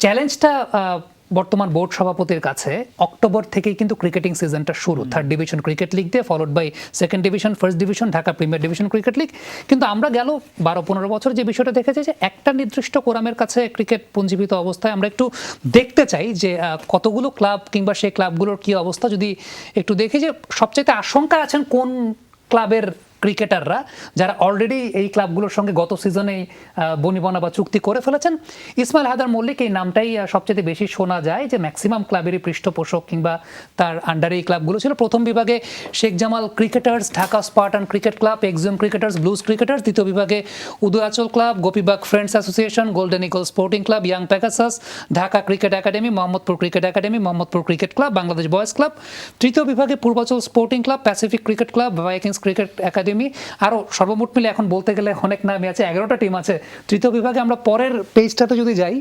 চ্যালেঞ্জটা বর্তমান বোর্ড সভাপতির কাছে অক্টোবর থেকেই কিন্তু ক্রিকেটিং সিজনটা শুরু, থার্ড ডিভিশন ক্রিকেট লিগ দিয়ে followed by second division, first division, Dhaka premier division cricket league. কিন্তু আমরা গেল 12-15 বছর যে বিষয়টা দেখেছি যে একটা নির্দিষ্ট কোরামের কাছে ক্রিকেট পুঞ্জীভূত অবস্থায় আমরা একটু দেখতে চাই যে কতগুলো ক্লাব কিংবা সেই ক্লাবগুলোর কী অবস্থা, যদি একটু দেখি যে সবচাইতে আশঙ্কা আছেন কোন ক্লাবের ক্রিকেটাররা যারা অলরেডি এই ক্লাবগুলোর সঙ্গে গত সিজনেই বনিবনা বা চুক্তি করে ফেলেছেন। ইসমাইল হায়দার মল্লিক এই নামটাই সবচেয়ে বেশি শোনা যায় যে ম্যাক্সিমাম ক্লাবেরই পৃষ্ঠপোষক কিংবা তার আন্ডারে এই ক্লাবগুলো ছিল। প্রথম বিভাগে Sheikh Jamal cricketers, Dhaka Spartan cricket club, Exim cricketers, blues cricketers. দ্বিতীয় বিভাগে Udayachal club, Gopibagh friends association, golden eagle sporting club, young Pegasus, Dhaka cricket academy, Mohammadpur cricket academy, Mohammadpur cricket club, Bangladesh boys club. তৃতীয় বিভাগে Purbachal sporting club, Pacific cricket club, Vikings cricket academy. আরও সর্বমোট মিলে এখন বলতে গেলে অনেক নামই আছে, 11টা টিম আছে তৃতীয় বিভাগে। আমরা পরের পেজটাতে যদি যাই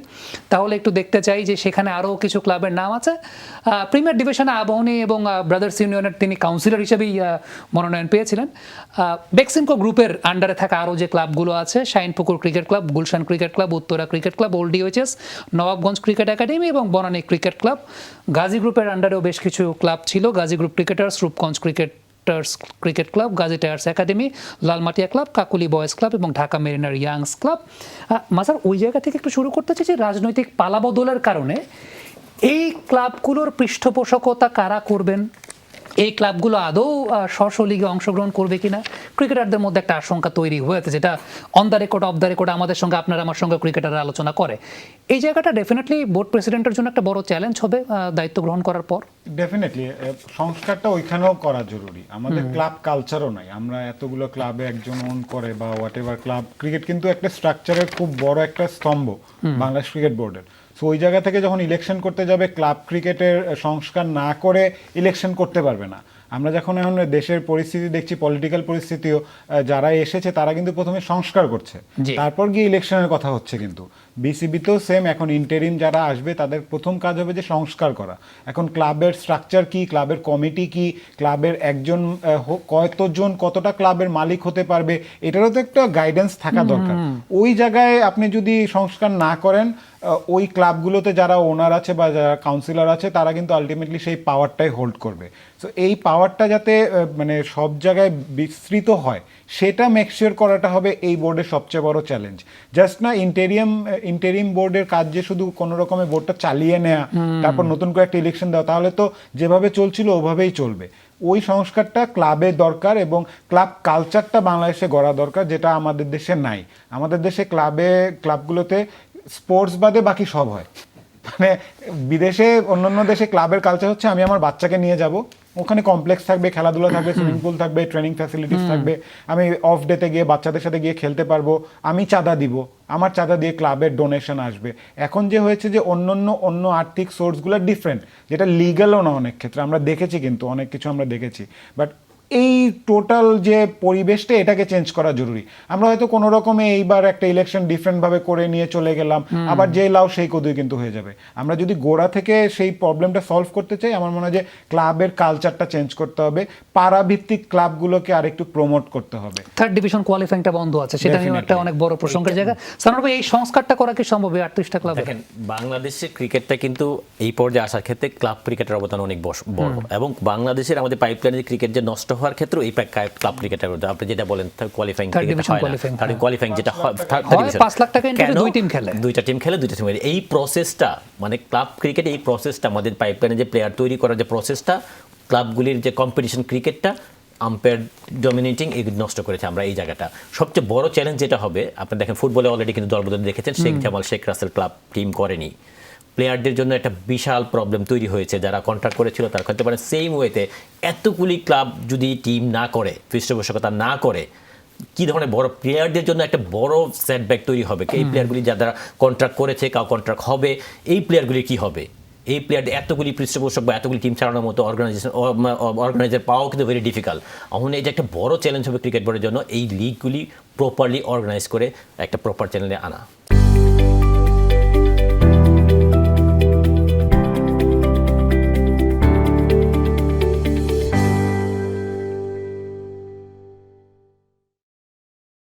তাহলে একটু দেখতে চাই যে সেখানে আরও কিছু ক্লাবের নাম আছে। প্রিমিয়ার ডিভিশনে আবাহনী এবং ব্রাদার্স ইউনিয়নের তিনি কাউন্সিলর হিসেবেই মনোনয়ন পেয়েছিলেন। বেক্সিমকো গ্রুপের আন্ডারে থাকা আরও যে ক্লাবগুলো আছে, Shinepukur cricket club, Gulshan cricket club, Uttara cricket club, old DOHS, Nawabganj cricket academy এবং বনানী ক্রিকেট ক্লাব। গাজী গ্রুপের আন্ডারেও বেশ কিছু ক্লাব ছিল, Gazi group cricketers, Rupganj cricket club, Gazi tyres academy, Lalmatia club, Kakoli boys club এবং ঢাকা মেরিনার ইয়াংস ক্লাব। মাজার ওই জায়গা থেকে একটু শুরু করতে চাই যে রাজনৈতিক পালাবদলের কারণে এই ক্লাবগুলোর পৃষ্ঠপোষকতা কারা করবেন, এই ক্লাবগুলো আদৌ স্ব লিগে অংশগ্রহণ করবে কিনা, ক্রিকেটারদের মধ্যে একটা আশঙ্কা তৈরি হয়েছে, যেটা on the record of the record আমাদের সঙ্গে আপনার আমার সঙ্গে ক্রিকেটাররা আলোচনা করে। এই জায়গাটা ডেফিনেটলি বোর্ড প্রেসিডেন্টের জন্য একটা বড় চ্যালেঞ্জ হবে দায়িত্ব গ্রহণ করার পর। ডেফিনেটলি সংস্কারটা ওইখানেও করা জরুরি। আমাদের ক্লাব কালচারও নাই, আমরা এতগুলো ক্লাবে একজন ওন করে বা হোয়াট এভার ক্লাব, ক্রিকেট কিন্তু একটা স্ট্রাকচারের খুব বড় একটা স্তম্ভ বাংলাদেশ ক্রিকেট বোর্ডের। সো ওই জায়গা থেকে যখন ইলেকশন করতে যাবে, ক্লাব ক্রিকেটের সংস্কার না করে ইলেকশন করতে পারবে না। আমরা যখন এখন দেশের পরিস্থিতি দেখছি, পলিটিক্যাল পরিস্থিতিও, যারা এসেছে তারা কিন্তু প্রথমে সংস্কার করছে, তারপর গিয়ে ইলেকশনের কথা হচ্ছে। কিন্তু বিসিবিতেও সেম, এখন ইন্টারিম যারা আসবে তাদের প্রথম কাজ হবে যে সংস্কার করা। এখন ক্লাবের স্ট্রাকচার কি, ক্লাবের কমিটি কি, ক্লাবের একজন কতটা ক্লাবের মালিক হতে পারবে, এটারও তো একটা গাইডেন্স থাকা দরকার। ওই জায়গায় আপনি যদি সংস্কার না করেন, ওই ক্লাবগুলোতে যারা ওনার আছে বা যারা কাউন্সিলর আছে তারা কিন্তু আলটিমেটলি সেই পাওয়ারটাই হোল্ড করবে। সো এই পাওয়ারটা যাতে মানে সব জায়গায় বিস্তৃত হয়, সেটা মেকশিওর করাটা হবে এই বোর্ডের সবচেয়ে বড় চ্যালেঞ্জ। জাস্ট না ইন্টেরিম বোর্ডের কাজ যে শুধু কোনো রকমের বোর্ডটা চালিয়ে নেওয়া, তারপর নতুন করে একটা ইলেকশন দেওয়া, তাহলে তো যেভাবে চলছিল ওভাবেই চলবে। ওই সংস্কারটা ক্লাবের দরকার এবং ক্লাব কালচারটা বাংলাদেশে গড়া দরকার, যেটা আমাদের দেশে নাই। আমাদের দেশে ক্লাবগুলোতে স্পোর্টস বাদে বাকি সব হয়। মানে বিদেশে অন্যান্য দেশে ক্লাবের কালচার হচ্ছে আমি আমার বাচ্চাকে নিয়ে যাব, ওখানে কমপ্লেক্স থাকবে, খেলাধুলা থাকবে, সুইমিং পুল থাকবে, ট্রেনিং ফ্যাসিলিটিস থাকবে, আমি অফ ডেতে গিয়ে বাচ্চাদের সাথে গিয়ে খেলতে পারবো, আমি চাঁদা দিব, আমার চাঁদা দিয়ে ক্লাবের ডোনেশন আসবে। এখন যে হয়েছে যে অন্য আর্থিক সোর্সগুলো ডিফারেন্ট, যেটা লিগালও না অনেক ক্ষেত্রে, আমরা দেখেছি, কিন্তু অনেক কিছু আমরা দেখেছি। বাট এই টোটাল যে পরিবেশটা, এটাকে চেঞ্জ করা জরুরি। আমরা হয়তো কোনো রকমে এইবার একটা ইলেকশন ডিফারেন্টভাবে করে নিয়ে চলে গেলাম, আবার যে লাও সেই কদুই কিন্তু হয়ে যাবে। আমরা যদি গোড়া থেকে সেই প্রবলেমটা সলভ করতে চাই, আমার মনে হয় যে ক্লাবের কালচারটা চেঞ্জ করতে হবে, পাড়াভিত্তিক ক্লাবগুলোকে আরেকটু প্রমোট করতে হবে। থার্ড ডিভিশন কোয়ালিফাইংটা বন্ধ আছে, সেটা নিয়ে একটা অনেক বড় প্রসঙ্গের জায়গা। সানোয়ার ভাই, এই সংস্কারটা করা কি সম্ভব 38টা ক্লাব? দেখেন, বাংলাদেশের ক্রিকেটটা কিন্তু এই পর্যায়ে আসার ক্ষেত্রে ক্লাব ক্রিকেটের অবদান অনেক বড়, এবং বাংলাদেশের আমাদের পাইপলাইনের ক্রিকেট যে নষ্ট হওয়ার ক্ষেত্রে এই ক্লাব ক্রিকেটের, আপনি যেটা বলেন কোয়ালিফাইং যেটা হয় 5 লাখ টাকা ইনভেস্টে দুইটা টিম খেলে, এই প্রসেসটা, মানে ক্লাব ক্রিকেট, এই প্রসেসটা আমাদের পাইপলাইনে যে প্লেয়ার তৈরি করার যে প্রসেসটা, ক্লাবগুলির যে কম্পিটিশন ক্রিকেটটা, আম্পায়ার ডমিনেটিং, এগুলো নষ্ট করেছে আমরা এই জায়গাটা। সবচেয়ে বড় চ্যালেঞ্জ যেটা হবে, আপনি দেখেন ফুটবলে অলরেডি কিন্তু দলবদল দেখেছেন, শেখ জামাল, শেখ রাসেল ক্লাব টিম করেনি। প্লেয়ারদের জন্য একটা বিশাল প্রবলেম তৈরি হয়েছে, যারা কন্ট্রাক্ট করেছিল তারা করতে পারে। সেম ওয়েতে এতগুলি ক্লাব যদি টিম না করে, পৃষ্ঠপোষকতা না করে, কি ধরনের বড় প্লেয়ারদের জন্য একটা বড় সেটব্যাক তৈরি হবে। এই প্লেয়ারগুলি যারা কন্ট্রাক্ট করেছে, কাউ কন্ট্রাক্ট হবে, এই প্লেয়ারগুলি কি হবে? এই প্লেয়ারদের এতগুলি পৃষ্ঠপোষক বা এতগুলি টিম চালানোর মতো অর্গানাইজার পাওয়াও কিন্তু ভেরি ডিফিকাল্ট। এখন এই যে একটা বড় চ্যালেঞ্জ হবে ক্রিকেট বোর্ডের জন্য, এই লিগগুলি প্রপারলি অর্গানাইজ করে একটা প্রপার চ্যানেলে আনা।